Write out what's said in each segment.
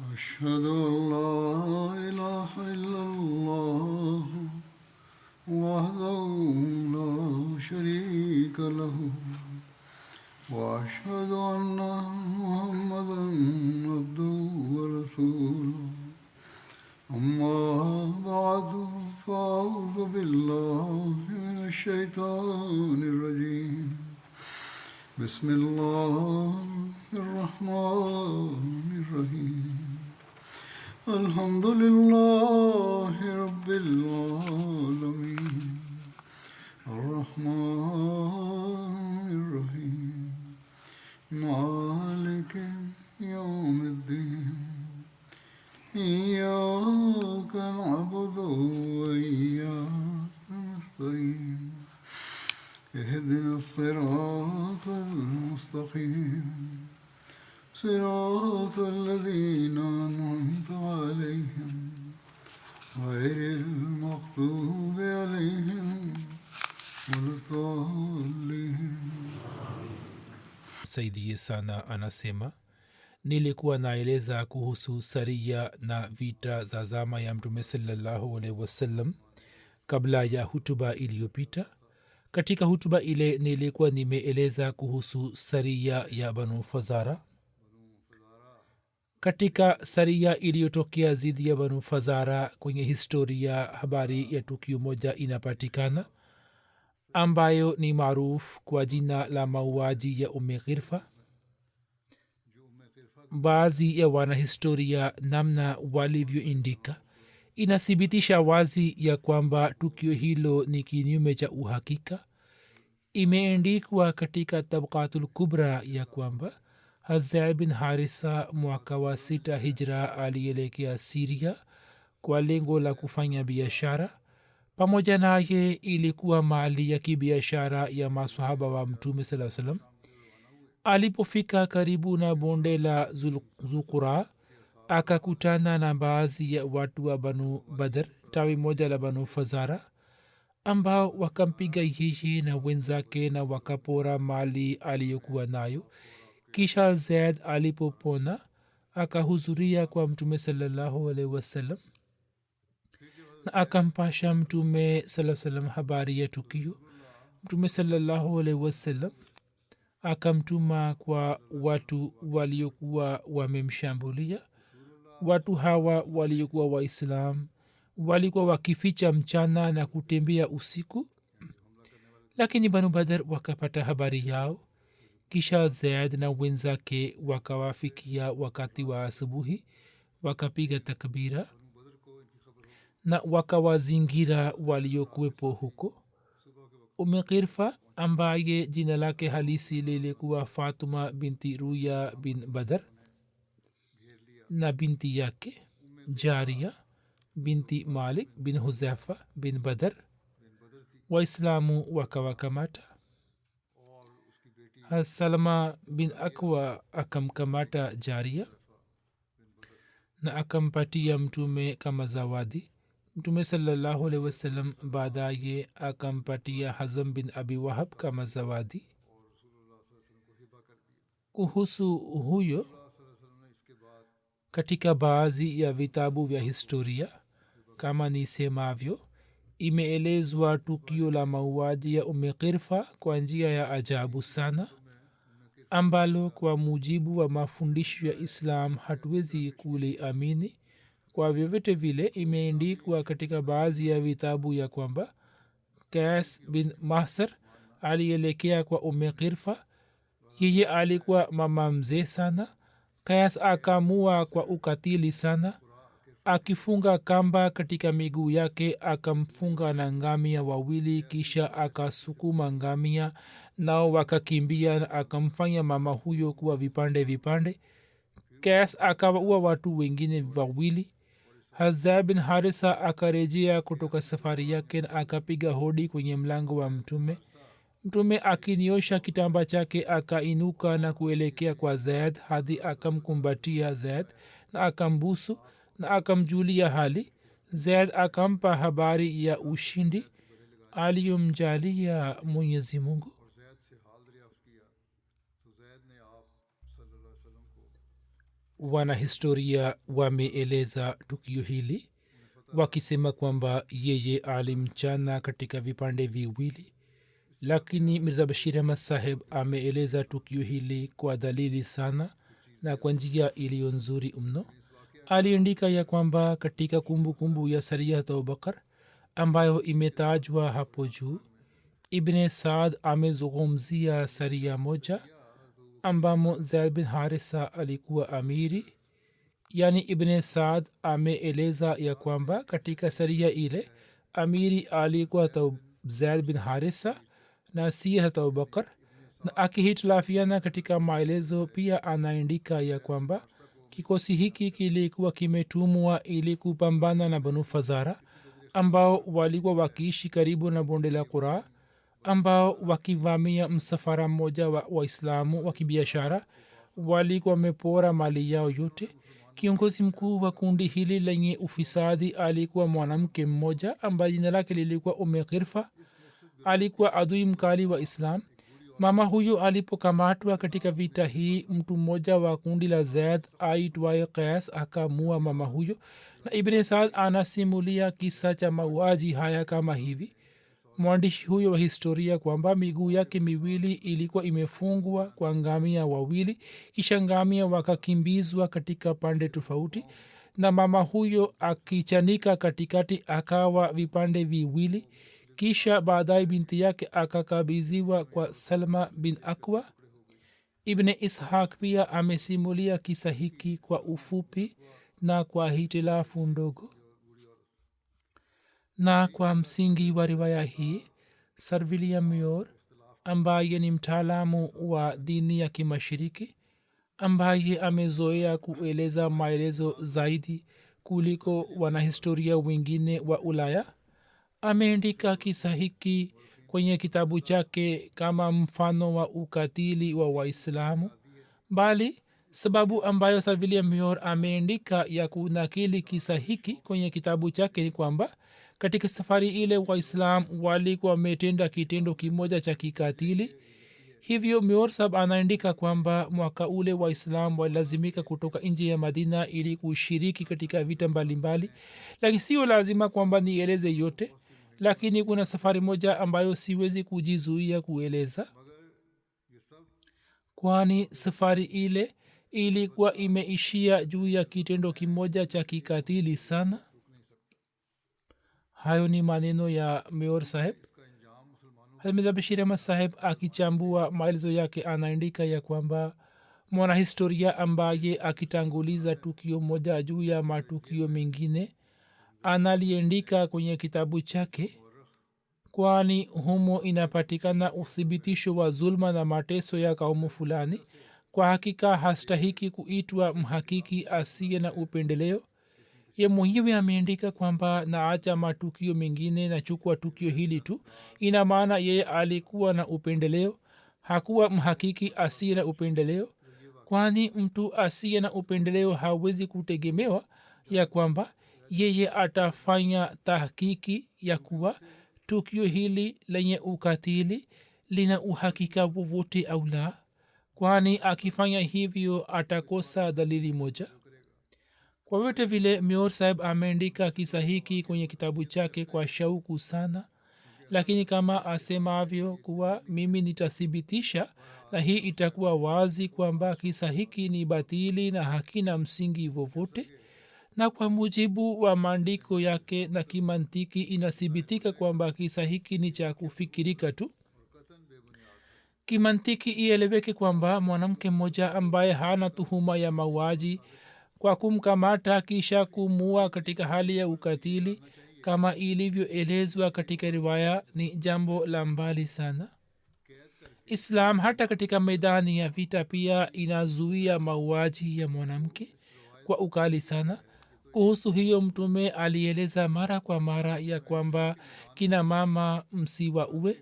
أشهد أن لا إله إلا الله وحده لا شريك له وأشهد أن محمدا عبده ورسوله أما بعد فأعوذ بالله من الشيطان الرجيم بسم الله الرحمن الرحيم الحمد لله رب العالمين الرحمن الرحيم مالك يوم الدين إياك نعبد وإياك نستعين اهدنا الصراط المستقيم صراط الذين أنعمت عليهم غير المغضوب عليهم ولا الضالين. Saidi sana anasema nilikuwa naeleza kuhusu saria na vita za zama ya mtume sallallahu alaihi wasallam kabla ya hutuba iliyopita. Katika hutuba ile nilikuwa nimeeleza kuhusu saria ya banu fazara. Katika saria iliyotokea zidi ya banu fazara, kwenye historia habari ya tukio moja inapatikana ambayo ni maarufu kwa jina la mauaji ya umme ghirfa. Baadhi ya wanahistoria namna walivyoindika inathibitisha wazi ya kwamba tukio hilo ni kinyume cha uhakika. Imeendikwa katika tabqatul kubra ya kwamba Hazai bin Harisa mwaka wa 6 hijra alielekea Siria kwa lengo la kufanya biashara. Pamoja naye ilikuwa mali ya kibiashara ya masahaba wa mtume sallallahu alaihi wasallam. Alipofika karibu na bonde la Zuqura akakutana na baadhi ya watu wa banu Badr, tawi moja la banu Fazara, ambao wakampiga yeye na wenzake na wakapora mali aliyokuwa nayo. Kisha Zaid alipopona akahudhuria kwa mtume sallallahu alaihi wasallam na akampasha mtume sallallahu alaihi wasallam habari ya tukio. Mtume sallallahu alaihi wasallam akamtuma kwa watu waliokuwa wamemshambulia. Watu hawa waliokuwa waislam walikuwa wakificha mchana na kutembea usiku, lakini banu badar wakapata habari yao. Kisha Zaid na wenzake wakawafikia wakati wa asubuhi, wakapiga takbira na wakawazingira waliokuwepo huko. Umme Ghirfa ambaye jina lake halisi lilikuwa Fatuma binti Ruya bin Badr na binti yake Jaria binti Malik bin Huzaifa bin Badr, Waislamu wakawakamata. Salama bin Akwa akamkamata Jaria na akampatia mtume kama zawadi. Mtume sallallahu alaihi wasallam baadaye akampatia Hazm bin Abi Wahab kama zawadi. Kuhusu huyo, katika baadhi ya vitabu vya historia kama nisemavyo, imeelezwa tukio la mauaji ya Umme Ghirfa kwa njia ya ajabu sana, ambalo kwa mujibu wa mafundisho ya Islam hatuwezi kuliamini. Kwa vyovyote vile imeandikwa katika baadhi ya vitabu ya kwamba Qais bin Mahsar alielekea kwa Umme Ghirfa. Yeye alikuwa mama mzee sana. Qais akamua kwa ukatili sana, akifunga kamba katika miguu yake, akamfunga na ngamia wawili, kisha akasukuma ngamia nao wakakimbia na akamfanya mama huyo kuwa vipande vipande. Qais akawaua watu wengine wawili. Hazai bin Harisa akarejea kutoka safari yake na akapiga hodi kwenye mlango wa mtume. Mtume akiniosha kitamba chake akainuka na kuelekea kwa Zaid hadi akamkumbatia Zaid na akambusu na akamjulia hali. Zaid akampa habari ya ushindi aliyomjalia Mwenyezi Mungu. wanahistoria wameeleza tukio hili wakisema kwamba yeye alimchana katika vipande viwili, lakini mirza bashir ahmad saheb ameeleza tukio hili kwa dalili sana na kwa njia iliyo nzuri mno. Aliandika ya kwamba katika kumbukumbu ya saria abubakar ambayo imetajwa hapo juu, ibne saad amezungumzia saria moja ambamo zaid bin harisa alikuwa amiri. yani ibne saad ameeleza ya kwamba katika saria ile amiri alikuwa zaid bin harisa na si hata abubakar, na akihitilafiana katika maelezo pia anaandika ya kwamba kikosi hiki kilikuwa kimetumwa ili kupambana na banu fazara ambao walikuwa wakiishi karibu na bonde la qura, ambao wakivamia msafara mmoja wa waislamu wa kibiashara walikuwa wamepora mali yao yote. Kiongozi mkuu wa kundi hili lenye ufisadi alikuwa mwanamke mmoja ambaye jina lake lilikuwa ume ghirfa. Alikuwa adui mkali wa islam. mama huyo alipokamatwa katika vita hii, mtu mmoja wa kundi la zaid aitwaye qais akamua mama huyo, na ibn saad anasimulia kisa cha mauaji haya kama hivi. mwandishi huyo wa historia kwamba miguu yake miwili ilikuwa imefungwa kwa ngamia wawili, kisha ngamia wakakimbizwa katika pande tofauti, na mama huyo akichanika katikati akawa vipande viwili. kisha baadaye binti yake akakabiziwa kwa salma bin akwa. ibne ishaq pia amesimulia kisa hiki kwa ufupi na kwa hitilafu ndogo, na kwa msingi wa riwaya hii sir william muir ambaye ni mtaalamu wa dini ya kimashiriki ambaye amezoea kueleza maelezo zaidi kuliko wanahistoria wengine wa ulaya ameandika kisa hiki kwenye kitabu chake kama mfano wa ukatili wa waislamu. bali sababu ambayo sir william muir ameandika ya kunakili kisa hiki kwenye kitabu chake ni kwamba katika safari ile waislam walikuwa wametenda kitendo kimoja cha kikatili. hivyo muir sab anaandika kwamba mwaka ule waislam walilazimika kutoka nje ya madina ili kushiriki katika vita mbalimbali, lakini sio lazima kwamba nieleze yote, lakini kuna safari moja ambayo siwezi kujizuia kueleza, kwani safari ile ilikuwa imeishia juu ya kitendo kimoja cha kikatili sana. hayo ni maneno ya muir saheb. mirza bashir ahmad saheb akichambua maelezo yake anaandika ya kwamba mwanahistoria ambaye akitanguliza tukio moja juu ya matukio mengine analiandika kwenye kitabu chake, kwani humo inapatikana uthibitisho wa zulma na mateso ya kaumu fulani. kwa hakika hastahiki kuitwa mhakiki asiye na upendeleo. ye mwenyewe ameandika kwamba naacha matukio mengine na chukua tukio hili tu. ina maana yeye alikuwa na upendeleo, hakuwa mhakiki asiye na upendeleo, kwani mtu asiye na upendeleo hawezi kutegemewa ya kwamba yeye atafanya tahkiki ya kuwa tukio hili lenye ukatili lina uhakika wowote au la, kwani akifanya hivyo atakosa dalili moja. kwa vyote vile muir saheb ameandika kisa hiki kwenye kitabu chake kwa shauku sana, lakini kama asemavyo kuwa mimi nitathibitisha na hii itakuwa wazi kwamba kisa hiki ni batili na hakina msingi vovote, na kwa mujibu wa maandiko yake na kimantiki inathibitika kwamba kisa hiki ni cha kufikirika tu. kimantiki ieleweke kwamba mwanamke mmoja ambaye hana tuhuma ya mauaji kwa kumkamata kisha kumua katika hali ya ukatili kama ilivyoelezwa katika riwaya ni jambo la mbali sana. islam hata katika medani ya vita pia inazuia mauaji ya mwanamke kwa ukali sana. kuhusu hiyo mtume alieleza mara kwa mara ya kwamba kina mama msiwaue,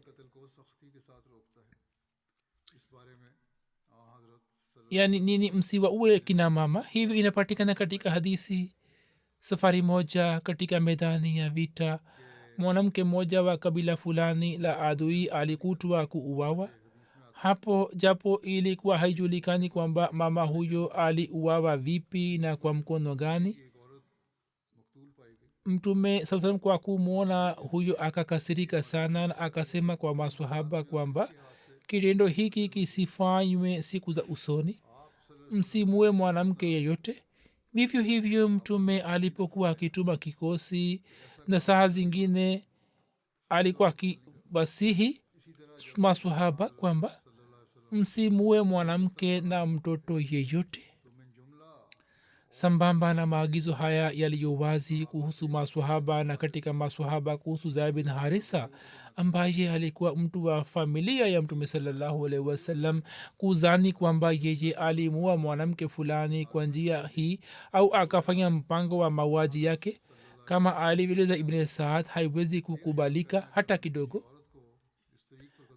yani nini msiwaue kina mama. hivyo inapatikana katika hadisi safari moja katika medani ya vita mwanamke mmoja wa kabila fulani la adui alikutwa kuuawa. hapo japo ilikuwa haijulikani kwamba mama huyo aliuawa vipi na kwa mkono gani. Mtume saa salam kwa kumwona huyo akakasirika sana na akasema kwa maswahaba kwamba kitendo hiki kisifanywe siku za usoni, msimue mwanamke yeyote. vivyo hivyo mtume alipokuwa akituma kikosi na saa zingine alikuwa akiwasihi maswahaba kwamba msimue mwanamke na mtoto yeyote. sambamba na maagizo haya yaliyo wazi kuhusu maswahaba na katika maswahaba kuhusu zaid bin harisa ambaye alikuwa mtu wa familia ya mtume salallahu alaihi wasallam, kuzani kwamba yeye alimua mwanamke fulani kwa njia hii au akafanya mpango wa mauaji yake kama alivyoeleza ibn saad haiwezi kukubalika hata kidogo.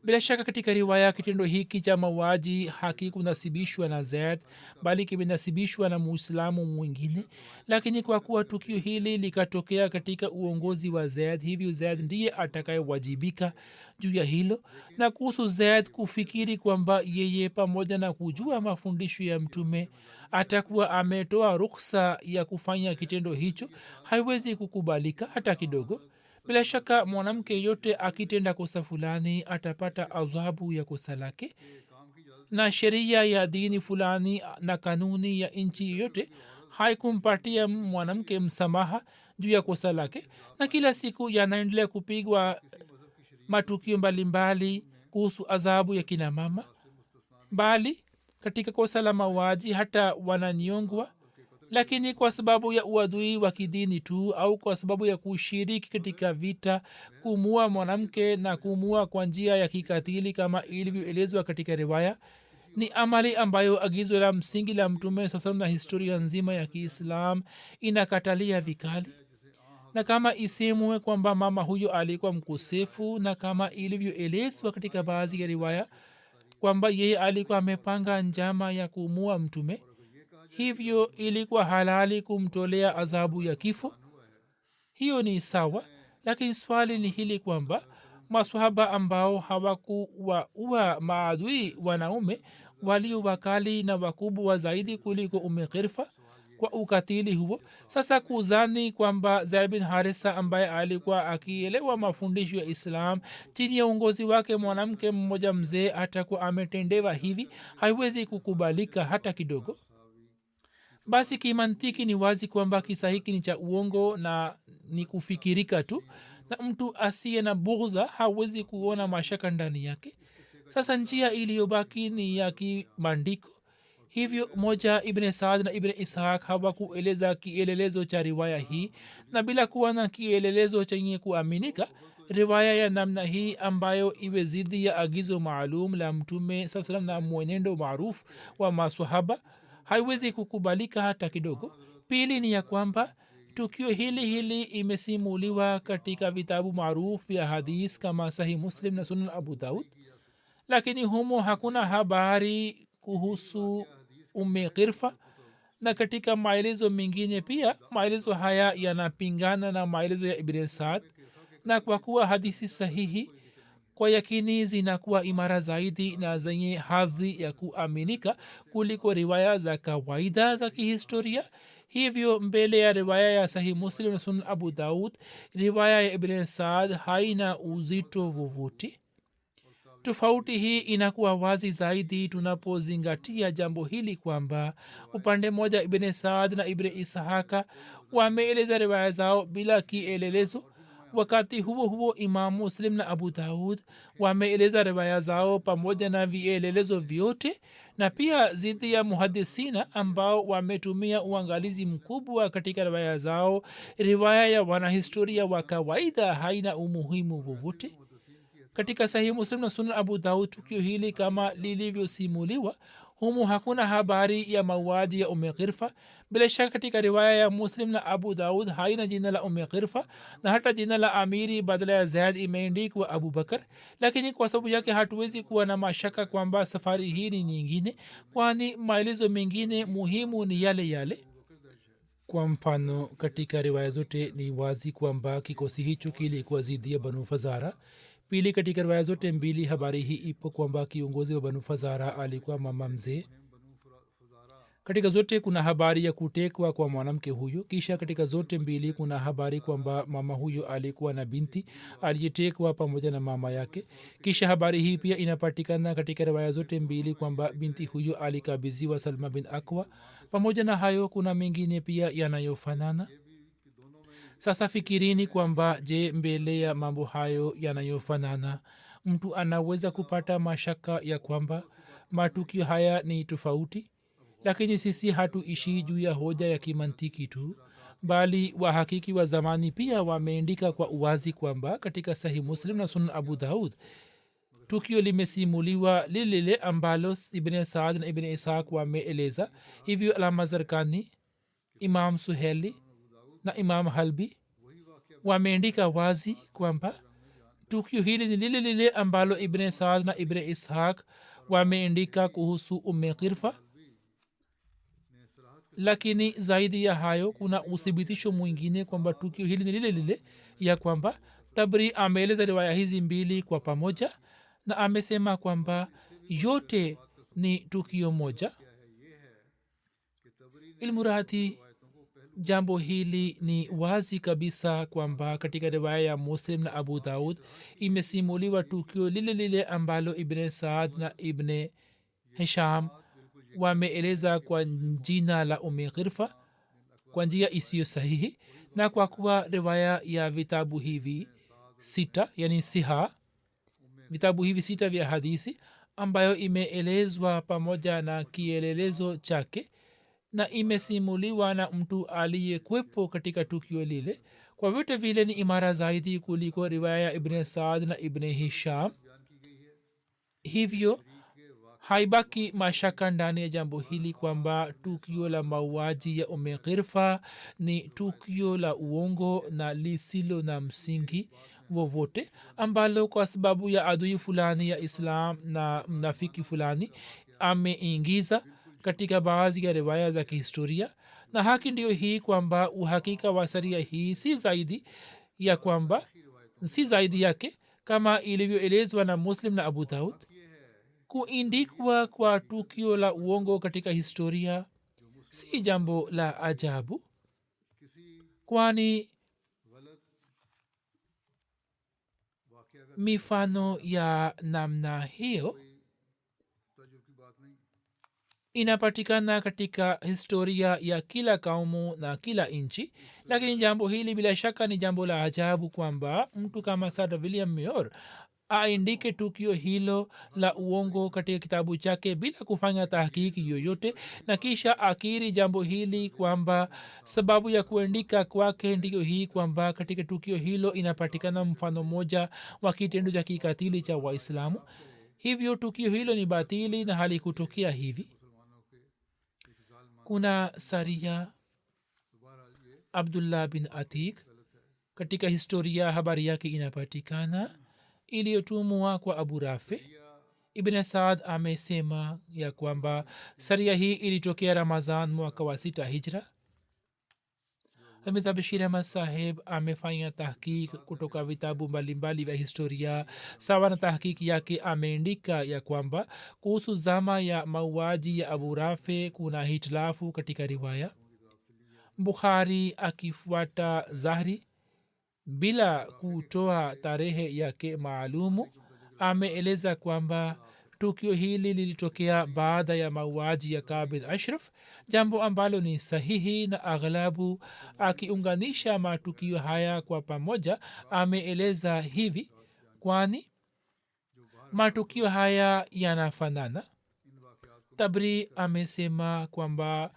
bila shaka katika riwaya kitendo hiki cha mauaji hakikunasibishwa na zaid bali kimenasibishwa na muislamu mwingine, lakini kwa kuwa tukio hili likatokea katika uongozi wa zaid, hivyo zaid ndiye atakayewajibika juu ya hilo. na kuhusu zaid kufikiri kwamba yeye pamoja na kujua mafundisho ya mtume atakuwa ametoa ruksa ya kufanya kitendo hicho haiwezi kukubalika hata kidogo. bila shaka mwanamke yote akitenda kosa fulani atapata adhabu ya kosa lake, na sheria ya dini fulani na kanuni ya nchi yoyote haikumpatia mwanamke msamaha juu ya kosa lake. na kila siku yanaendelea kupigwa matukio mbalimbali kuhusu adhabu ya kina mama, bali katika kosa la mauaji hata wananyongwa, lakini kwa sababu ya uadui wa kidini tu au kwa sababu ya kushiriki katika vita, kumua mwanamke na kumua kwa njia ya kikatili kama ilivyoelezwa katika riwaya, ni amali ambayo agizo la msingi la mtume sasa na historia nzima ya kiislam inakatalia vikali. na kama isemwe kwamba mama huyo alikuwa mkosefu, na kama ilivyoelezwa katika baadhi ya riwaya kwamba yeye alikuwa amepanga njama ya kumua mtume, hivyo ilikuwa halali kumtolea adhabu ya kifo, hiyo ni sawa. lakini swali ni hili kwamba maswahaba ambao hawakuwaua maadui wanaume walio wakali na wakubwa zaidi kuliko Ghirfa kwa ukatili huo, sasa kuzani kwamba zaid bin harisa ambaye alikuwa akielewa mafundisho ya islam chini ya uongozi wake mwanamke mmoja mzee atakuwa ametendewa hivi haiwezi kukubalika hata kidogo. basi kimantiki ni wazi kwamba kisa hiki ni cha uongo na ni kufikirika tu, na mtu asiye na bughza hawezi kuona mashaka ndani yake. sasa njia iliyobaki ni ya kimandiko. hivyo moja ibn saad na ibn ishaq hawakueleza kielelezo cha riwaya hii, na bila kuwa na kielelezo chenye kuaminika riwaya ya namna hii ambayo iwe zidi ya agizo maalum la mtume saa salam na mwenendo maarufu wa maswahaba haiwezi kukubalika hata kidogo. pili ni ya kwamba tukio hili imesimuliwa katika vitabu maarufu ya hadis kama sahih muslim na sunan abu daud, lakini humo hakuna habari kuhusu Ghirfa, na katika maelezo mengine pia maelezo haya yanapingana na maelezo ya ibn saad. na kwa kuwa hadisi sahihi kwa yakini zinakuwa imara zaidi na zenye hadhi ya kuaminika kuliko riwaya za kawaida za kihistoria, hivyo mbele ya riwaya ya sahih muslim na sunan abu daud riwaya ya ibn saad haina uzito wowote. tofauti hii inakuwa wazi zaidi tunapozingatia jambo hili kwamba upande mmoja ibn saad na ibn ishaka wameeleza riwaya zao bila kielelezo, wakati huo huo imam muslim na abu daud wameeleza riwaya zao pamoja na vielelezo vyote, na pia zidi ya muhadisina ambao wametumia uangalizi mkubwa katika riwaya zao. riwaya ya wanahistoria wa kawaida haina umuhimu wowote. katika sahihi muslim na sunan abu daud tukio hili kama lilivyosimuliwa humu hakuna habari ya mauaji ya Ghirfa. bila shaka katika riwaya ya muslim na abu daud haina jina la Ghirfa, na hata jina la amiri badala ya zaid imeandikwa abu bakar, lakini kwa sababu yake hatuwezi kuwa na mashaka kwamba safari hii ni nyingine, kwani maelezo mengine muhimu ni yale yale. kwa mfano katika riwaya zote ni wazi kwamba kikosi hicho kilikuwa zidi ya banu fazara. pili katika riwaya zote mbili habari hii ipo kwamba kiongozi wa banu fazara alikuwa mama mzee katika zote kuna habari ya kutekwa kwa mwanamke huyo kisha katika zote mbili kuna habari kwamba mama huyo alikuwa na binti aliyetekwa pamoja na mama yake kisha habari hii pia inapatikana katika riwaya zote mbili kwamba binti huyo alikabidhiwa salma bin akwa pamoja na hayo kuna mengine pia yanayofanana sasa fikirini kwamba je mbele ya mambo hayo yanayofanana mtu anaweza kupata mashaka ya kwamba matukio haya ni tofauti lakini sisi hatuishi juu ya hoja ya kimantiki tu bali wahakiki wa zamani pia wameandika kwa uwazi kwamba katika sahih muslim na sunan abu daud tukio limesimuliwa lilile ambalo ibn saad na ibn ishaq wameeleza hivyo alama zarkani imam suheli na imam halbi wameandika wazi kwamba tukio hili ni lile lile ambalo ibn saad na ibn ishaq wameandika kuhusu umme qirfa lakini zaidi ya hayo kuna uthibitisho mwingine kwamba tukio hili ni lile lile ya kwamba tabri ameeleza riwaya hizi mbili kwa pamoja na amesema kwamba yote ni tukio moja ilmurati jambo hili ni wazi kabisa kwamba katika riwaya ya muslim na abu daud imesimuliwa tukio lile lile ambalo ibn saad na ibn hisham wameeleza kwa jina la umme ghirfa kwa njia isiyo sahihi na kwa kuwa riwaya ya vitabu hivi sita yani siha vitabu hivi sita vya hadisi ambayo imeelezwa pamoja na kielelezo chake na imesimuliwa na mtu aliyekwepo katika tukio lile kwa vyote vile ni imara zaidi kuliko riwaya ya ibn saad na ibn hisham hivyo haibaki mashaka ndani ya jambo hili kwamba tukio la mauaji ya umme ghirfa ni tukio la uongo na lisilo na msingi wowote ambalo kwa sababu ya adui fulani ya islam na mnafiki fulani ameingiza katika baadhi ya riwaya za kihistoria na haki ndiyo hii kwamba uhakika wa saria hii si zaidi yake kama ilivyoelezwa na muslim na abu daud kuindikwa kwa tukio la uongo katika historia si jambo la ajabu kwani mifano ya namna hiyo inapatikana katika historia ya kila kaumu na kila nchi lakini jambo hili bila shaka ni jambo la ajabu kwamba mtu kama sir william mayor aindike tukio hilo la uongo katika kitabu chake bila kufanya tahkiki yoyote na kisha akiri jambo hili kwamba sababu ya kuandika kwake ndiyo hii kwamba katika tukio hilo inapatikana mfano moja wa kitendo cha kikatili cha waislamu hivyo tukio hilo ni batili na halikutokea hivi kuna saria abdullah bin atik katika historia habari yake inapatikana iliyotumwa kwa abu rafi ibn saad amesema ya kwamba saria hii ilitokea ramazan mwaka wa 6 hijra hamid bashir ahmad saheb amefanya tahkik kutoka vitabu mbalimbali vya historia sawa na tahkiki yake ameandika ya kwamba kuhusu zama ya mauaji ya abu rafi kuna hitilafu katika riwaya bukhari akifuata zahri bila kutoa tarehe yake maalumu ameeleza kwamba tukio hili lilitokea baada ya mauaji ya kabid ashraf jambo ambalo ni sahihi na aghlabu akiunganisha matukio haya kwa pamoja ameeleza hivi kwani matukio haya yanafanana tabri amesema kwamba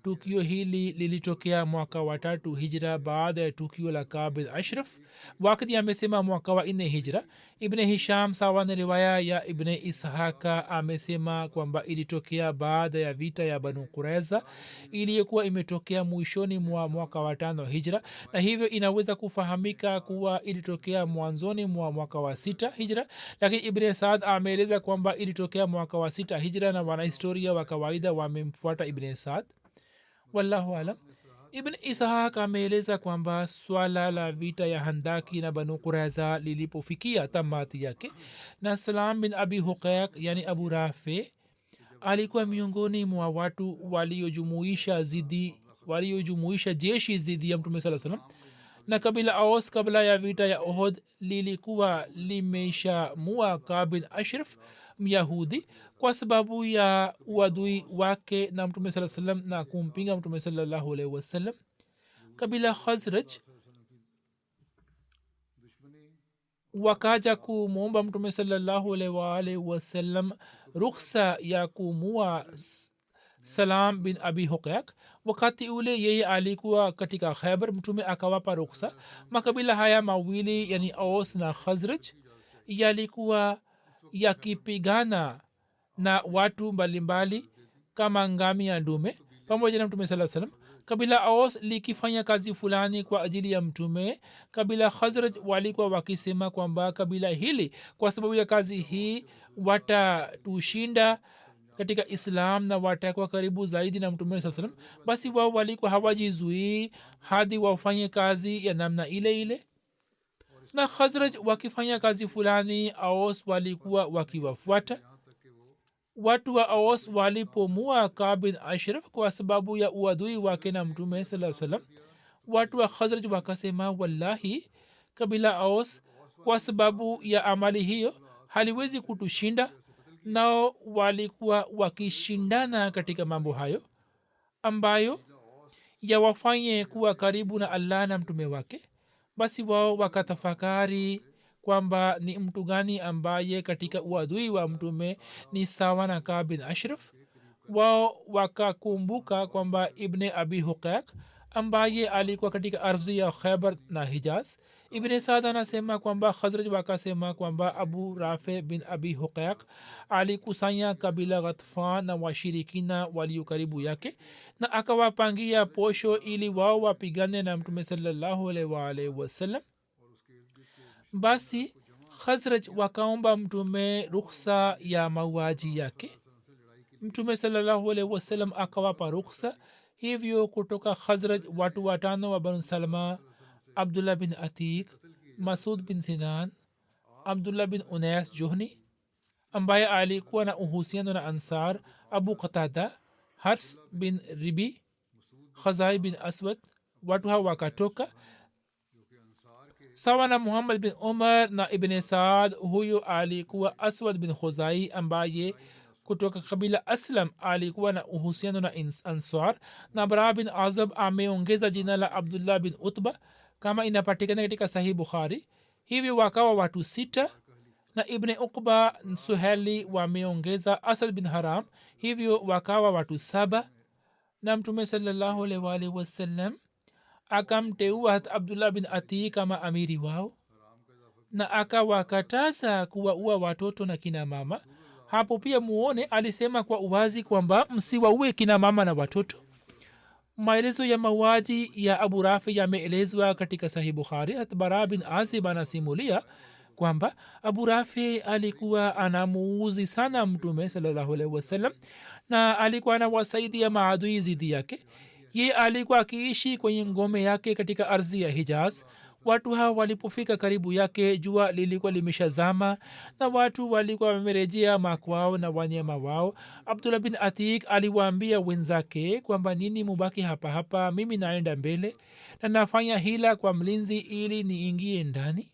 tukio hili lilitokea mwaka wa 3 hijra baada ya tukio la kabid ashraf wakati amesema mwaka wa 4 hijra ibn hisham sawa na riwaya ya ibn ishaka amesema kwamba ilitokea baada ya vita ya banu quraiza iliyokuwa imetokea mwishoni mwa mwaka wa 5 hijra na hivyo inaweza kufahamika kuwa ilitokea mwanzoni mwa mwaka wa 6 hijra lakini ibn saad ameeleza kwamba ilitokea mwaka wa 6 hijra na wanahistoria wa kawaida wamemfuata ibn saad wallahu alam ibn ishaq ameeleza kwamba swala la vita ya handaki na banu quraiza lilipofikia tamati yake na salam bin abi huqaiq yani abu rafi alikuwa miongoni mwa watu waliojumuisha jeshi zidi ya mtume saa salam na kabila aus kabla ya vita ya ohod lilikuwa limeshamua Ka'b bin ashraf myahudi kwa sababu ya uadui wake na mtume saa salam na kumpinga mtume salallahu alaihi wasallam. kabila khazraj wakaja kumwomba mtume salallahu alaihi wasallam rukhsa ya kumua salam bin abi huqaiq. wakati ule yeye alikuwa katika khaybar, mtume akawapa rukhsa. makabila haya mawili yani aus na khazraj yalikuwa yakipigana na watu mbalimbali kama ngamia ndume pamoja na mtume saa salam. kabila aus likifanya kazi fulani kwa ajili ya mtume. kabila khazraj walikuwa wakisema kwamba kabila hili kwa sababu ya kazi hii watatushinda katika islam na watakuwa karibu zaidi na mtume saa salam. basi wao walikuwa hawajizuii hadi wafanye kazi ya namna ile ile, na khazraj wakifanya kazi fulani aus walikuwa wakiwafuata. watu wa aus walipomua Ka'b bin ashraf kwa sababu ya uadui wake na mtume saa salam, watu wa khazraj wakasema wallahi kabila aus kwa sababu ya amali hiyo haliwezi kutushinda. nao walikuwa wakishindana katika mambo hayo ambayo yawafanye kuwa karibu na allah na mtume wake. basi wao wakatafakari kwamba ni mtu gani ambaye katika uadui wa mtume ni sawa na Ka'b bin ashraf. wao wakakumbuka kwamba ibne abi huqaiq ambaye alikuwa katika ardhi ya khaybar na hijaz. ibne saad anasema kwamba khazraj wakasema kwamba abu rafi bin abi huqaiq alikusanya kabila ghatfan na washirikina walio karibu yake na akawapangia posho ili wao wapigane na mtume salallahu alaihi wasallam. basi khazraj wakaomba mtume rukhsa ya mauaji yake. mtume salallahu alaihi wasallam akawapa rukhsa. hivyo kutoka khazraj watu watano wa banu salma, abdullah bin atik, masud bin sinan, abdullah bin unais johni ambaye alikuwa na uhusiano na ansar, abu qatada, hars bin ribi, khazai bin aswad, watu hawa wakatoka sawa na muhammad bin umar na ibn saad. huyu alikuwa aswad bin khuzai ambaye kutoka kabila aslam alikuwa na uhusiano na ansar, na bara bin azab ameongeza jina la abdullah bin utba kama inapatikana katika sahih bukhari. hivyo wakawa watu 6 na ibn uqba suheli wameongeza asad bin haram, hivyo wakawa watu 7. na mtume sallallahu alaihi wasallam akamteua abdullah bin atik kama amiri wao na akawakataza kuwaua watoto na kina mama. hapo pia muone alisema kwa uwazi kwamba msiwaue kina mama na watoto. maelezo ya mauaji ya abu rafi yameelezwa katika sahih bukhari. bara bin azib anasimulia kwamba abu rafi alikuwa anamuuzi sana mtume sallallahu alaihi wasallam na alikuwa anawasaidia maadui zidi yake. ye alikuwa akiishi kwenye ngome yake katika ardhi ya hijaz. watu hawa walipofika karibu yake jua lilikuwa limeshazama na watu walikuwa wamerejea makwao na wanyama wao. abdullah bin atik aliwaambia wenzake kwamba nini mubaki hapa hapa, mimi naenda mbele na nafanya hila kwa mlinzi ili niingie ndani.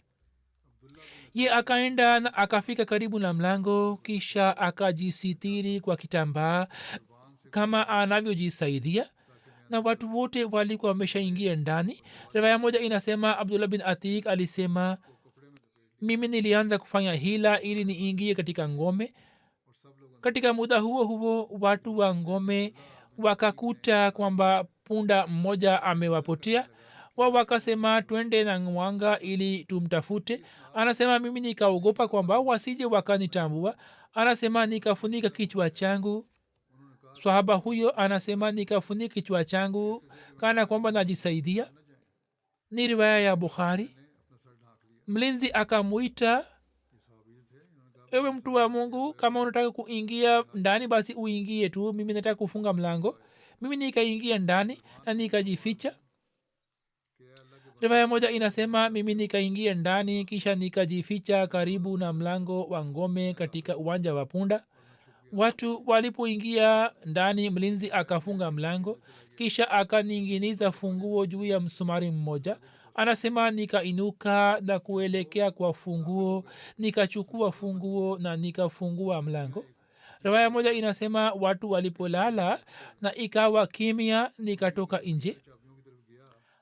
ye akaenda na akafika karibu na mlango, kisha akajisitiri kwa kitambaa kama anavyojisaidia na watu wote walikuwa wameshaingia ndani. riwaya moja inasema abdullah bin atik alisema mimi nilianza kufanya hila ili niingie katika ngome. katika muda huo huo watu wa ngome wakakuta kwamba punda mmoja amewapotea. wao wakasema twende na mwanga ili tumtafute. anasema mimi nikaogopa kwamba wasije wakanitambua. anasema nikafunika kichwa changu. swahaba huyo anasema nikafunika kichwa changu kana kwamba najisaidia. ni riwaya ya bukhari. mlinzi akamwita, ewe mtu wa mungu, kama unataka kuingia ndani basi uingie tu, mimi nataka kufunga mlango. mimi nikaingia ndani na nikajificha. Riwaya moja inasema mimi nikaingia ndani kisha nikajificha karibu na mlango wa ngome katika uwanja wa punda. Watu walipoingia ndani mlinzi akafunga mlango kisha akaninginiza funguo juu ya msumari mmoja. Anasema nikainuka na kuelekea kwa funguo, nikachukua funguo na nikafungua mlango. Riwaya moja inasema watu walipolala na ikawa kimya, nikatoka nje.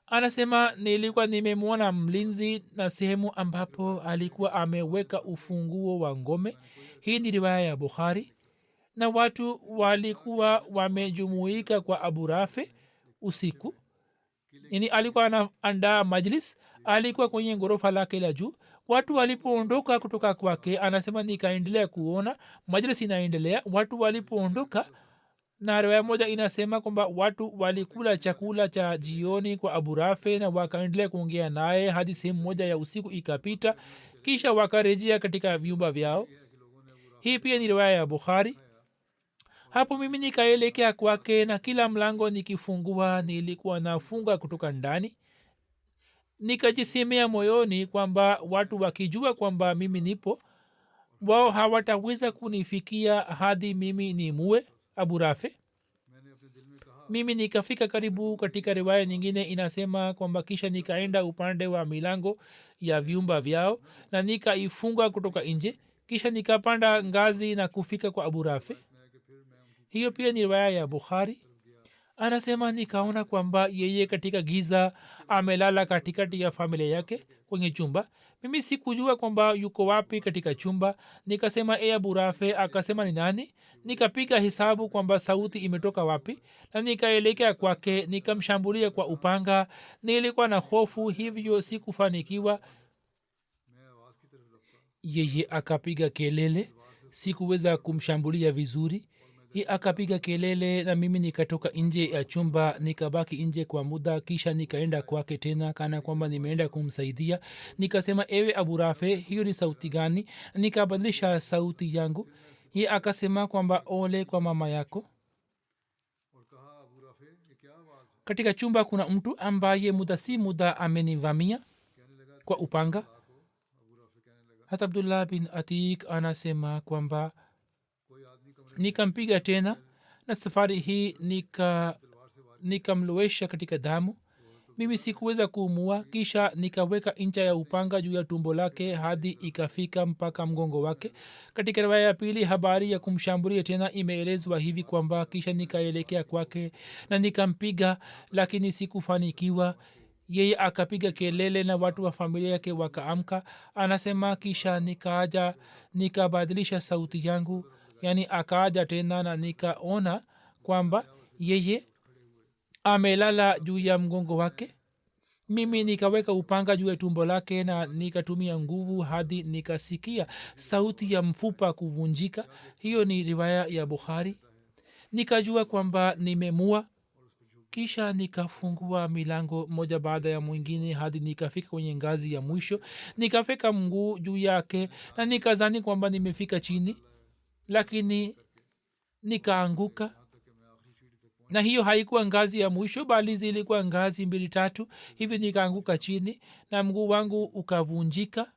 Anasema nilikuwa nimemwona mlinzi na sehemu ambapo alikuwa ameweka ufunguo wa ngome. Hii ni riwaya ya Bukhari. Na watu walikuwa wamejumuika kwa Abu Rafi usiku. Yani alikuwa anaandaa majlis, alikuwa kwenye ghorofa lake la juu. Watu walipoondoka kutoka kwake, anasema nikaendelea kuona majlis inaendelea. Watu walipoondoka, na riwaya moja inasema kwamba watu walikula chakula cha jioni kwa Abu Rafi na wakaendelea kuongea naye hadi sehemu moja ya usiku ikapita, kisha wakarejea katika vyumba vyao. Hii pia ni riwaya ya Bukhari. Hapo mimi nikaelekea kwake na kila mlango nikifungua nilikuwa nafunga kutoka ndani. Nikajisemea moyoni kwamba watu wakijua kwamba mimi nipo, wao hawataweza kunifikia hadi mimi nimue Abu Rafi. Mimi nikafika karibu. Katika riwaya nyingine inasema kwamba kisha nikaenda upande wa milango ya vyumba vyao na nikaifunga kutoka nje, kisha nikapanda ngazi na kufika kwa Abu Rafi. Hiyo pia ni riwaya ya Bukhari. Anasema nikaona kwamba yeye katika giza amelala katikati ya familia yake kwenye chumba. Mimi sikujua kwamba yuko wapi katika chumba. Nikasema Abu Rafi. Akasema ni nani? Nikapiga hesabu kwamba sauti imetoka wapi na nikaelekea kwake, nikamshambulia kwa upanga. Nilikuwa na hofu, hivyo sikufanikiwa. Yeye akapiga kelele, sikuweza kumshambulia vizuri. Akapiga kelele na mimi nikatoka nje ya chumba, nikabaki nje kwa muda, kisha nikaenda kwake tena kana kwamba nimeenda kumsaidia. Nikasema ewe Abu Rafi, hiyo ni sauti gani? Nikabadilisha sauti yangu. Akasema kwamba ole kwa mama yako. Katika chumba kuna mtu ambaye muda si muda amenivamia kwa upanga. Hata Abdullah bin Atik anasema kwamba nikampiga tena na safari hii nikamlowesha katika damu. Mimi sikuweza kuumua. Kisha nikaweka ncha ya upanga juu ya tumbo lake hadi ikafika mpaka mgongo wake. Katika riwaya ya pili habari ya kumshambulia tena imeelezwa hivi kwamba kisha nikaelekea kwake na nikampiga, lakini sikufanikiwa. Yeye akapiga kelele na watu wa familia yake wakaamka. Anasema kisha nikaja nikabadilisha sauti yangu, yani akaja tena na nikaona kwamba yeye amelala juu ya mgongo wake. Mimi nikaweka upanga juu ya tumbo lake na nikatumia nguvu hadi nikasikia sauti ya mfupa kuvunjika. Hiyo ni riwaya ya Bukhari. Nikajua kwamba nimemua. Kisha nikafungua milango moja baada ya mwingine hadi nikafika kwenye ngazi ya mwisho. Nikafika mguu juu yake na nikazani kwamba nimefika chini, lakini nikaanguka. Na hiyo haikuwa ngazi ya mwisho bali zilikuwa ngazi 2-3. Hivi nikaanguka chini na mguu wangu ukavunjika.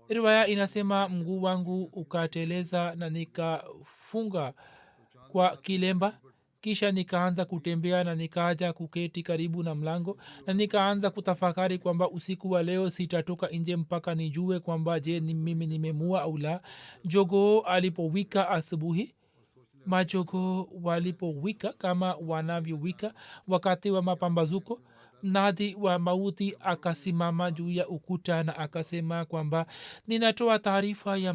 Riwaya inasema mguu wangu ukateleza na nikafunga kwa kilemba. Kisha nikaanza kutembea na nikaja kuketi karibu na mlango na nikaanza kutafakari kwamba usiku wa leo sitatoka nje mpaka nijue kwamba je mimi nimemua au la. Jogoo alipowika asubuhi, majogoo walipowika kama wanavyowika wakati wa mapambazuko, mnadi wa mauti akasimama juu ya ukuta na akasema kwamba ninatoa taarifa ya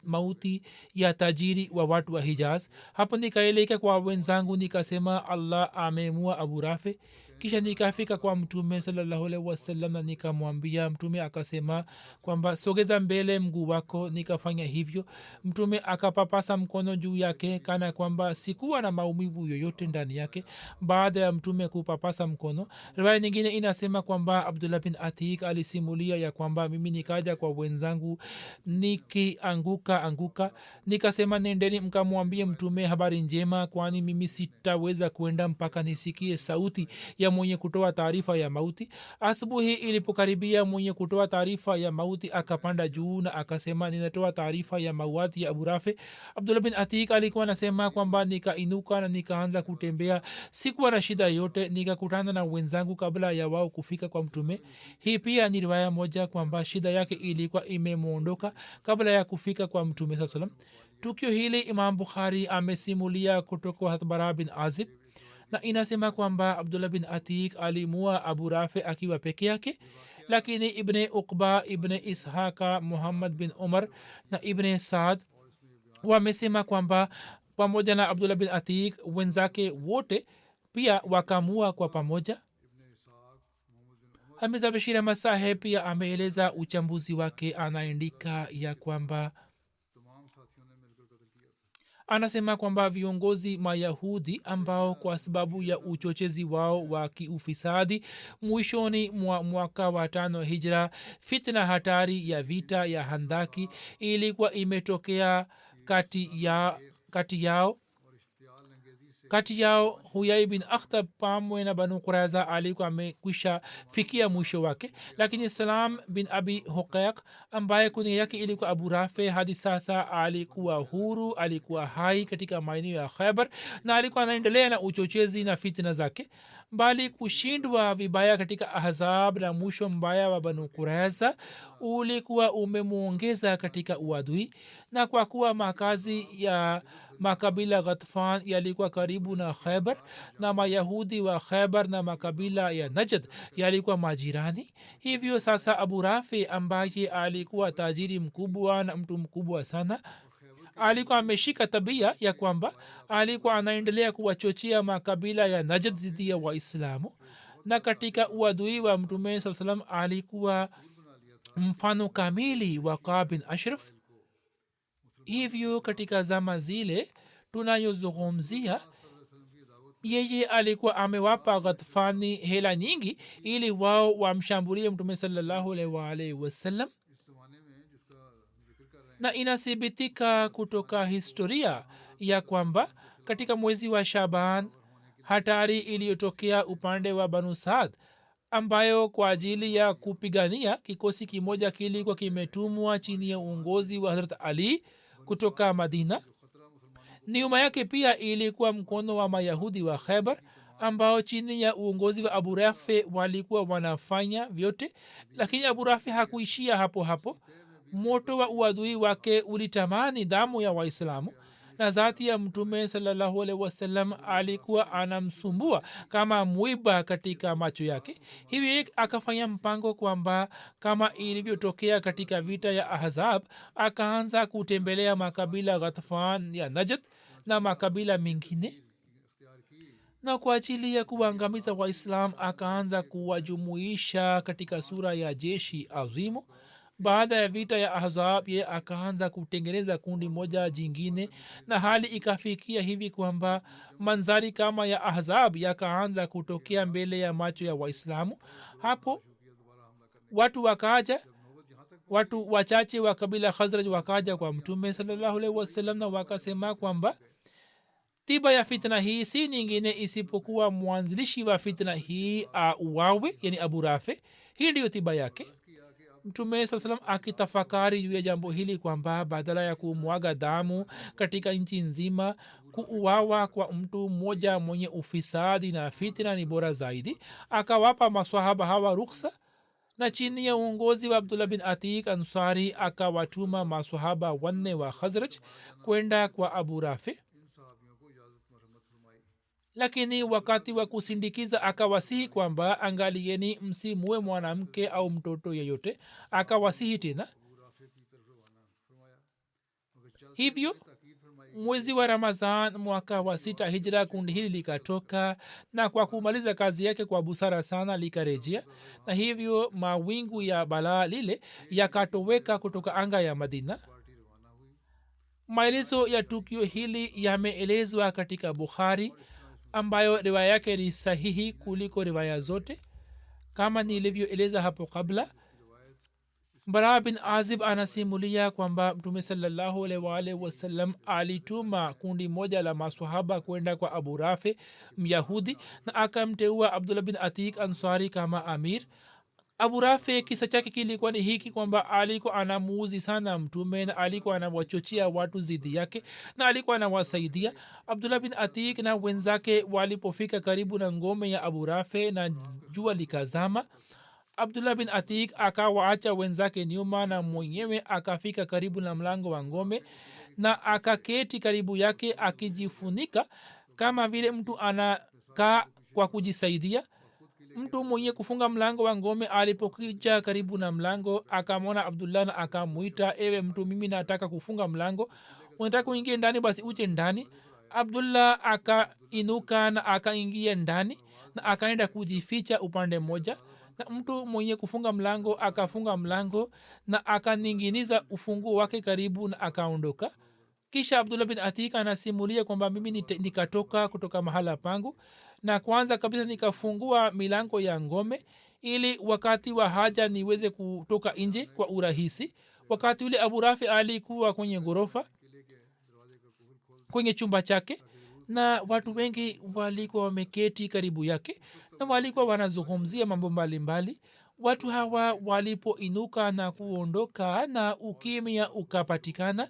mauti ya tajiri wa watu wa Hijaz. Hapo nikaelekea kwa wenzangu nikasema Allah amemua Abu Rafi. kisha nikafika kwa mtume salallahu alaihi wasallam na nikamwambia. Mtume akasema kwamba sogeza mbele mguu wako. Nikafanya hivyo. Mtume akapapasa mkono juu yake kana kwamba sikuwa na maumivu yoyote ndani yake. baada ya mtume kupapasa mkono, riwaya nyingine inasema kwamba abdullah bin atik alisimulia ya kwamba mimi nikaja kwa wenzangu nikianguka nikasema nendeni mkamwambie mtume habari njema, kwani mimi sitaweza kwenda mpaka nisikie sauti ya mwenye kutoa taarifa ya mauti. asubuhi ilipokaribia, mwenye kutoa taarifa ya mauti akapanda juu na akasema, ninatoa taarifa ya mauati ya abu rafi. abdullah bin atik alikuwa anasema kwamba nikainuka na nikaanza kutembea. sikuwa na shida yote. nikakutana na wenzangu kabla ya wao kufika kwa mtume. hii pia ni riwaya moja kwamba shida yake ilikuwa imemwondoka kabla ya kufika kwa mtume saa salam. tukio hili imam bukhari amesimulia kutoka hatbara bin azib na inasema kwamba abdullah bin atik alimua abu rafi akiwa peke yake, lakini ibne uqba, ibne ishaqa, muhammad bin umar na ibne saad wamesema kwamba pamoja na abdullah bin atik wenzake wote pia wakamua kwa pamoja. hamida bashir ahmad saheb pia ameeleza uchambuzi wake. anaandika ya kwamba anasema kwamba viongozi mayahudi ambao kwa sababu ya uchochezi wao wa kiufisadi mwishoni mwa mwaka wa 5 hijra, fitna hatari ya vita ya handaki ilikuwa imetokea kati yao huyai bin akhtab pamwe na banu quraiza alikuwa amekwisha fikia mwisho wake, lakini salam bin abi huqaiq ambaye kunia yake ilikuwa abu rafi hadi sasa alikuwa huru, alikuwa hai katika maeneo ya khaybar na alikuwa anaendelea na uchochezi na fitna zake. bali kushindwa vibaya katika ahzab na mwisho mbaya wa banu quraiza ulikuwa umemwongeza katika uadui, na kwa kuwa makazi ya makabila ghatfan yalikuwa karibu na khaybar na mayahudi wa khaybar na makabila ya najd yalikuwa majirani, hivyo sasa abu rafi ambaye alikuwa tajiri mkubwa na mtu mkubwa sana alikuwa ameshika tabia ya kwamba alikuwa anaendelea kuwachochea makabila ya najd zidi ya waislamu, na katika uadui wa mtume saa salam alikuwa mfano kamili wa Ka'b bin Ashraf. hivyo katika zama zile tunayozungumzia, yeye alikuwa amewapa ghatfani hela nyingi ili wao wamshambulie mtume sallallahu alaihi wasallam, na inathibitika kutoka historia ya kwamba katika mwezi wa shaban hatari iliyotokea upande wa banu saad ambayo kwa ajili ya kupigania kikosi kimoja kilikuwa kimetumwa chini ya uongozi wa Hazrat Ali kutoka Madina. nyuma yake pia ilikuwa mkono wa mayahudi wa Khaybar ambao chini ya uongozi wa abu rafi walikuwa wanafanya vyote, lakini abu rafi hakuishia hapo. moto wa uadui wake ulitamani damu ya waislamu, na zati ya mtume sallallahu alaihi wasallam alikuwa anamsumbua kama mwiba katika macho yake. hivi akafanya mpango kwamba kama ilivyotokea katika vita ya ahzab, akaanza kutembelea makabila ghatfan ya najd na makabila mengine, na kwa ajili ya kuangamiza waislam akaanza kuwajumuisha katika sura ya jeshi azimu. baada ya vita ya ahzab ye akaanza kutengeneza kundi moja jingine, na hali ikafikia hivi kwamba manzari kama ya ahzab yakaanza kutokea mbele ya macho ya waislamu. hapo watu wachache wa kabila khazraj wakaja kwa mtume sallallahu alaihi wasallam na wakasema kwamba tiba ya fitna hii si nyingine isipokuwa mwanzilishi wa fitna hii auawe, yani abu rafi. hii ndiyo tiba yake. mtume saa salam akitafakari juu ya jambo hili kwamba badala ya kumwaga damu katika nchi nzima, kuuawa kwa mtu mmoja mwenye ufisadi na fitna ni bora zaidi, akawapa maswahaba hawa ruksa, na chini ya uongozi wa abdullah bin atik ansari akawatuma maswahaba 4 wa khazraj kwenda kwa abu rafi. lakini wakati wa kusindikiza akawasihi kwamba angalieni msimue mwanamke au mtoto yeyote. akawasihi tena hivyo mwezi wa ramazan mwaka wa 6 hijra kundi hili likatoka na kwa kumaliza kazi yake kwa busara sana likarejea na hivyo mawingu ya balaa lile yakatoweka kutoka anga ya madina. maelezo ya tukio hili yameelezwa katika bukhari ambayo riwaya yake ni sahihi kuliko riwaya zote kama nilivyoeleza hapo kabla. bara bin azib anasimulia kwamba mtume salallahu alaihi wasallam alituma kundi moja la maswahaba kwenda kwa abu rafi myahudi na akamteua abdullah bin atik ansari kama amir. abu rafi kisa chake kilikuwa ni hiki kwamba alikuwa anamuuzi sana mtume na alikuwa anawachochea watu zidi yake na alikuwa anawasaidia. abdullah bin atik na wenzake walipofika karibu na ngome ya abu rafi na jua likazama, abdullah bin atik akawaacha wenzake nyuma na mwenyewe akafika karibu na mlango wa ngome na akaketi karibu yake akijifunika kama vile mtu anakaa kwa kujisaidia. mtu mwenye kufunga mlango wa ngome alipokija karibu na mlango akamwona abdullah na akamwita, ewe mtu, mimi nataka kufunga mlango, unataka kuingia ndani? Basi uje ndani. abdullah akainuka na akaingia ndani na akaenda kujificha upande mmoja na mtu mwenye kufunga mlango akafunga mlango na akaninginiza ufunguo wake karibu na akaondoka. kisha abdullah bin atik anasimulia kwamba mimi nikatoka kutoka mahala pangu na kwanza kabisa nikafungua milango ya ngome ili wakati wa haja niweze kutoka nje kwa urahisi. wakati ule abu rafi alikuwa kwenye ghorofa kwenye chumba chake na watu wengi walikuwa wameketi karibu yake na walikuwa wanazungumzia mambo mbalimbali. watu hawa walipoinuka na kuondoka na ukimya ukapatikana,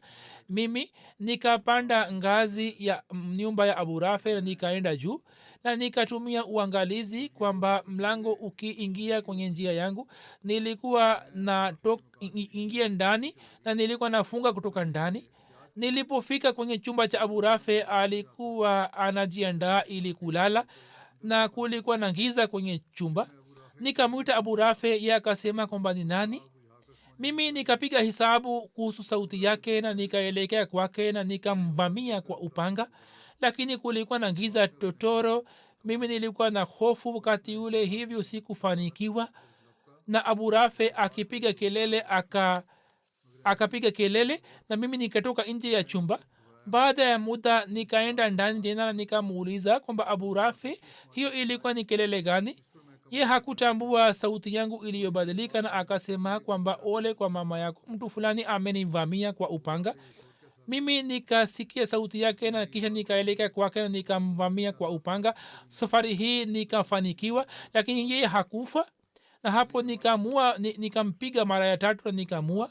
mimi nikapanda ngazi ya nyumba ya abu rafi na nikaenda juu na nikatumia uangalizi kwamba mlango ukiingia kwenye njia yangu nilikuwa na ingia ndani na nilikuwa nafunga kutoka ndani. nilipofika kwenye chumba cha abu rafi alikuwa anajiandaa ili kulala na kulikuwa na giza kwenye chumba. nikamwita abu rafi, ye akasema kwamba ni nani. mimi nikapiga hisabu kuhusu sauti yake na nikaelekea kwake na nikamvamia kwa upanga, lakini kulikuwa na giza totoro. mimi nilikuwa na hofu wakati ule, hivyo sikufanikiwa. na abu rafi akipiga kelele akapiga kelele na mimi nikatoka nje ya chumba. baada ya muda nikaenda ndani tena na nikamuuliza kwamba abu rafi, hiyo ilikuwa ni kelele gani? ye hakutambua sauti yangu iliyobadilika na akasema kwamba ole kwa mama yako, mtu fulani amenivamia kwa upanga. mimi nikasikia sauti yake na kisha nikaelekea kwake na nikamvamia kwa upanga. safari hii nikafanikiwa, lakini yeye hakufa na hapo nikampiga mara ya 3 na nikamua.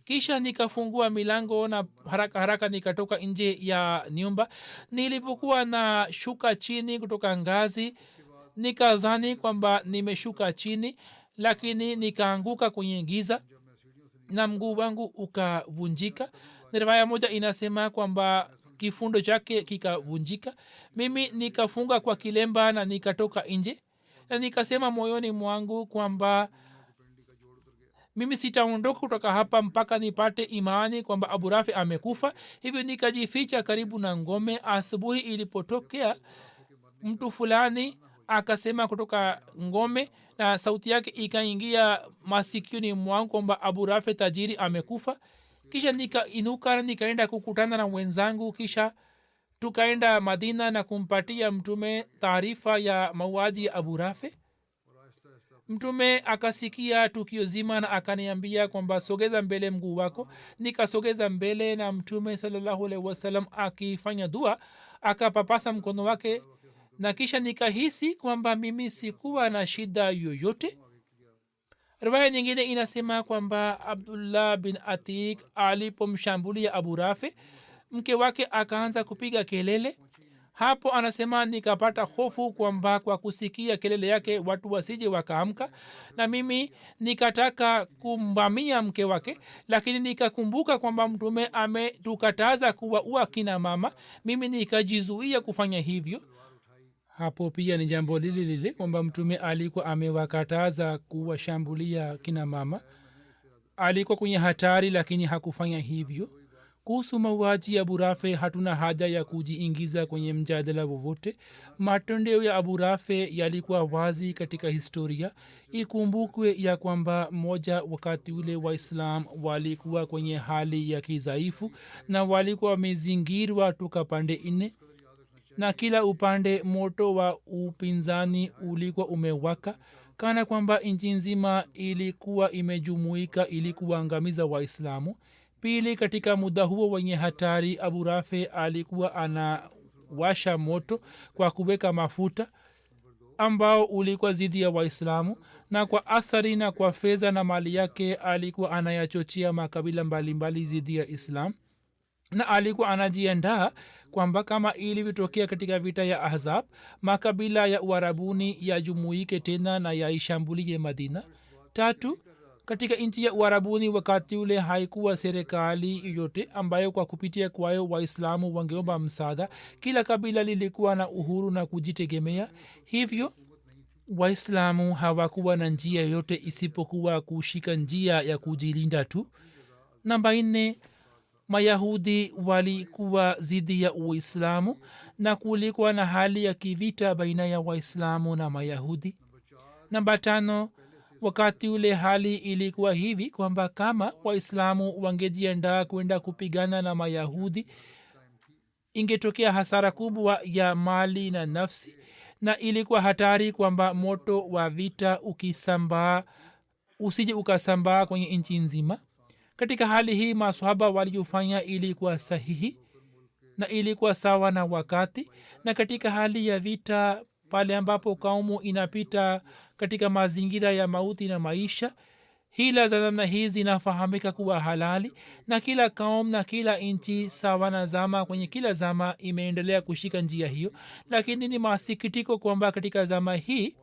kisha nikafungua milango na haraka haraka nikatoka nje ya nyumba. nilipokuwa na shuka chini kutoka ngazi nikazani kwamba nimeshuka chini, lakini nikaanguka kwenye giza na mguu wangu ukavunjika. riwaya moja inasema kwamba kifundo chake kikavunjika. mimi nikafunga kwa kilemba na nikatoka nje na nikasema moyoni mwangu kwamba mimi sitaondoka kutoka hapa mpaka nipate imani kwamba abu rafi amekufa. hivyo nikajificha karibu na ngome. asubuhi ilipotokea, mtu fulani akasema kutoka ngome na sauti yake ikaingia masikioni mwangu kwamba abu rafi tajiri amekufa. kisha nikainuka na nikaenda kukutana na wenzangu, kisha tukaenda madina na kumpatia mtume taarifa ya mauaji ya abu rafi. mtume akasikia tukio zima na akaniambia kwamba sogeza mbele mguu wako. nikasogeza mbele na mtume salallahu alaihi wasallam akifanya dua akapapasa mkono wake na kisha nikahisi kwamba mimi sikuwa na shida yoyote. riwaya nyingine inasema kwamba abdullah bin atik alipomshambulia abu rafi, mke wake akaanza kupiga kelele. hapo anasema nikapata hofu kwamba kwa kusikia kelele yake watu wasije wakaamka, na mimi nikataka kumvamia mke wake, lakini nikakumbuka kwamba mtume ametukataza kuwaua kina mama. mimi nikajizuia kufanya hivyo. hapo pia ni jambo lile kwamba mtume alikuwa amewakataza kuwashambulia kina mama. alikuwa kwenye hatari lakini hakufanya hivyo. kuhusu mauaji ya abu rafe hatuna haja ya kujiingiza kwenye mjadala wowote. matendeo ya abu rafe yalikuwa wazi katika historia. ikumbukwe ya kwamba moja wakati ule waislam walikuwa kwenye hali ya kidhaifu na walikuwa wamezingirwa toka pande nne na kila upande moto wa upinzani ulikuwa umewaka kana kwamba nchi nzima ilikuwa imejumuika ili kuangamiza waislamu. pili, katika muda huo wenye hatari abu rafe alikuwa anawasha moto kwa kuweka mafuta ambao ulikuwa zidi ya waislamu, na kwa athari na kwa fedha na mali yake alikuwa anayachochea makabila mbalimbali zidi ya islam, na alikuwa anajiandaa kwamba kama ilivyotokea katika vita ya ahzab makabila ya uarabuni yajumuike tena na yaishambulie madina. tatu, katika nchi ya uarabuni wakati ule haikuwa serikali yoyote ambayo kwa kupitia kwayo waislamu wangeomba msaada. kila kabila lilikuwa na uhuru na kujitegemea, hivyo waislamu hawakuwa na njia yoyote isipokuwa kushika njia ya kujilinda tu. namba 4, mayahudi walikuwa zidi ya uislamu na kulikuwa na hali ya kivita baina ya waislamu na mayahudi. namba 5, wakati ule hali ilikuwa hivi kwamba kama waislamu wangejiandaa kwenda kupigana na mayahudi ingetokea hasara kubwa ya mali na nafsi, na ilikuwa hatari kwamba moto wa vita ukisambaa usije ukasambaa kwenye nchi nzima. katika hali hii maswahaba waliofanya ilikuwa sahihi na ilikuwa sawa na wakati. na katika hali ya vita pale ambapo kaumu inapita katika mazingira ya mauti na maisha, hila za namna hii zinafahamika kuwa halali, na kila kaum na kila nchi sawa na zama kwenye kila zama imeendelea kushika njia hiyo. lakini ni masikitiko kwamba katika zama hii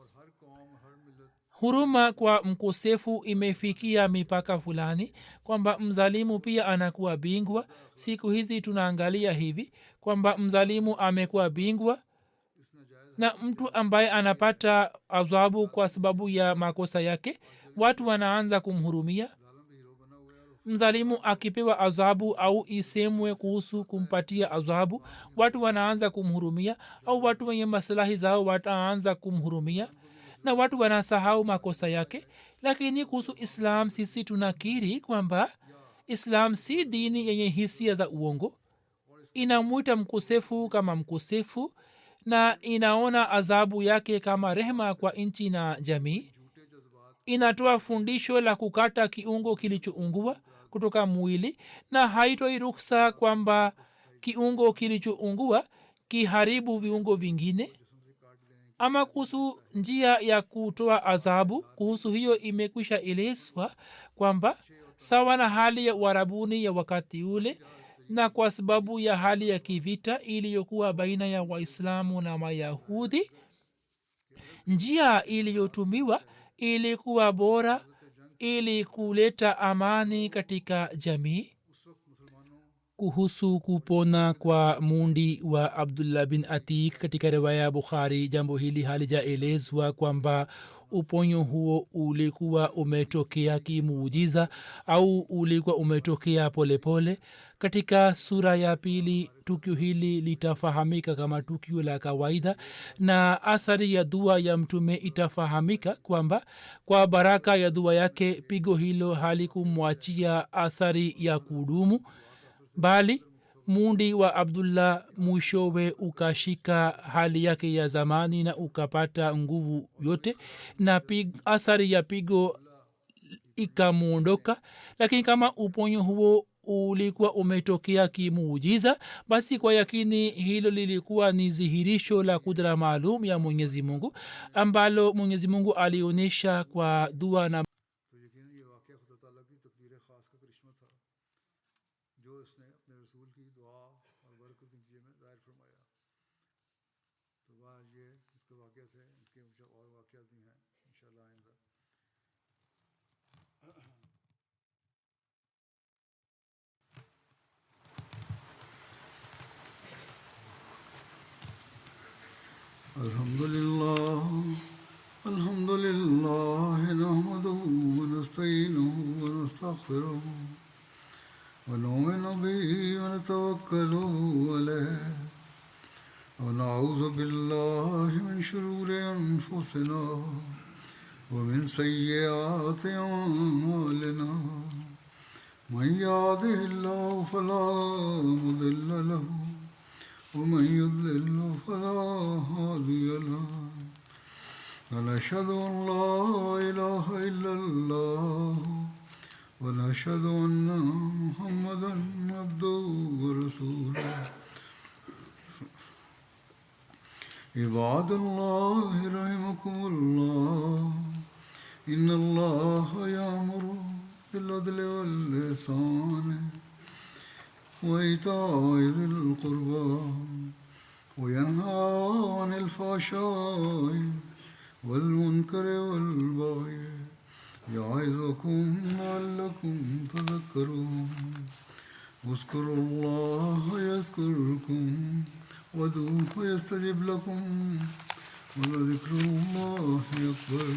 huruma kwa mkosefu imefikia mipaka fulani, kwamba mzalimu pia anakuwa bingwa. siku hizi tunaangalia hivi kwamba mzalimu amekuwa bingwa na mtu ambaye anapata adhabu kwa sababu ya makosa yake watu wanaanza kumhurumia. mzalimu akipewa adhabu au isemwe kuhusu kumpatia adhabu watu wanaanza kumhurumia, au watu wenye maslahi zao wataanza kumhurumia na watu wanasahau makosa yake. lakini kuhusu islam sisi tunakiri kwamba islam si dini yenye hisia za uongo. inamwita mkosefu kama mkosefu na inaona adhabu yake kama rehema kwa nchi na jamii. inatoa fundisho la kukata kiungo kilichoungua kutoka mwili na haitoi ruksa kwamba kiungo kilichoungua kiharibu viungo vingine. ama kuhusu njia ya kutoa adhabu, kuhusu hiyo imekwisha elezwa kwamba sawa na hali ya uarabuni ya wakati ule na kwa sababu ya hali ya kivita iliyokuwa baina ya waislamu na mayahudi, njia iliyotumiwa ilikuwa bora ili kuleta amani katika jamii. kuhusu kupona kwa mundi wa abdullah bin atik katika riwaya ya bukhari, jambo hili halijaelezwa kwamba uponyo huo ulikuwa umetokea kimuujiza au ulikuwa umetokea polepole. katika sura ya pili tukio hili litafahamika kama tukio la kawaida, na athari ya dua ya mtume itafahamika kwamba kwa baraka ya dua yake pigo hilo halikumwachia athari ya kudumu, bali mundi wa abdullah mwishowe ukashika hali yake ya zamani na ukapata nguvu yote na athari ya pigo ikamuondoka. lakini kama uponyo huo ulikuwa umetokea kimuujiza, basi kwa yakini hilo lilikuwa ni dhihirisho la kudra maalum ya mwenyezi mungu ambalo mwenyezi mungu alionyesha kwa dua na الحمد لله نحمده ونستعينه ونستغفره ونؤمن به ونتوكل عليه ونعوذ بالله من شرور أنفسنا ومن سيئات أعمالنا من يهده الله فلا مضل له ومن يضلل فلا هادي له ونشهد أن لا إله إلا الله ونشهد أن محمدا عبده ورسوله عباد الله رحمكم الله إن الله يأمر بالعدل والإحسان وإيتاء ذي القربى وينهى عن الفحشاء والمنكر والبغي يعظكم لعلكم تذكرون اذكروا الله يذكركم وادعوه يستجب لكم ولذكر الله أكبر